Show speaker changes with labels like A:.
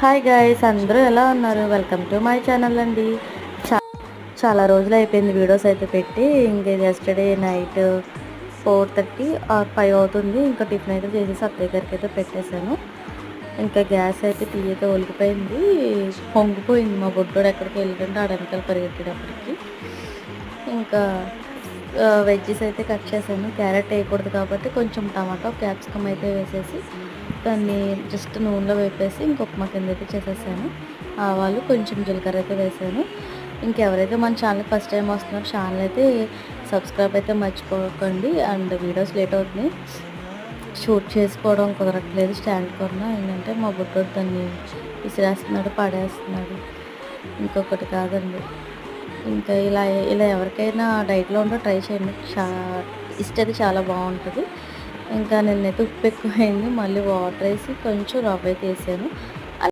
A: Hi guys, అందరూ ఎలా ఉన్నారు? వెల్కమ్ టు మై ఛానల్ అండి. చాలా రోజులు అయిపోయింది వీడియోస్ అయితే పెట్టి. ఇంకా ఎస్టర్డే నైట్ 4:30 ఆర్ 5 అవుతుంది. ఇంకా టిఫిన్ అయితే చేసేసి అత్తయ్య గారికి అయితే పెట్టేశాను. ఇంకా గ్యాస్ అయితే టీ అయితే ఒలికిపోయింది, పొంగిపోయింది. మా బొడ్డోడు ఎక్కడికి వెళ్ళింటే ఆడ వెనకాల పరిగెట్టేటప్పటికి ఇంకా వెజ్జెస్ అయితే కట్ చేశాను. క్యారెట్ వేయకూడదు కాబట్టి కొంచెం టమాటో క్యాప్సికమ్ అయితే వేసేసి దాన్ని జస్ట్ నూనెలో వేపేసి ఇంక ఉప్మా కింద అయితే చేసేసాను. ఆవాలు కొంచెం జీలకర్ర అయితే వేసాను. ఇంకెవరైతే మన ఛానల్ ఫస్ట్ టైం వస్తున్నారో ఛానల్ అయితే సబ్స్క్రైబ్ అయితే మర్చిపోకండి. అండ్ వీడియోస్ లేట్ అవుతుంది, షూట్ చేసుకోవడం కుదరట్లేదు. స్టాండ్ కొన్నా ఏంటంటే మా బుడ్డోడు దాన్ని విసిరేస్తున్నాడు, పడేస్తున్నాడు, ఇంకొకటి కాదండి. ఇంకా ఇలా ఇలా ఎవరికైనా డైట్లో ఉంటో ట్రై చేయండి, ఇష్ట అయితే చాలా బాగుంటుంది. ఇంకా నిన్నైతే ఉప్పు ఎక్కువైంది, మళ్ళీ వాటర్ వేసి కొంచెం రవ్వ అయితే వేసాను.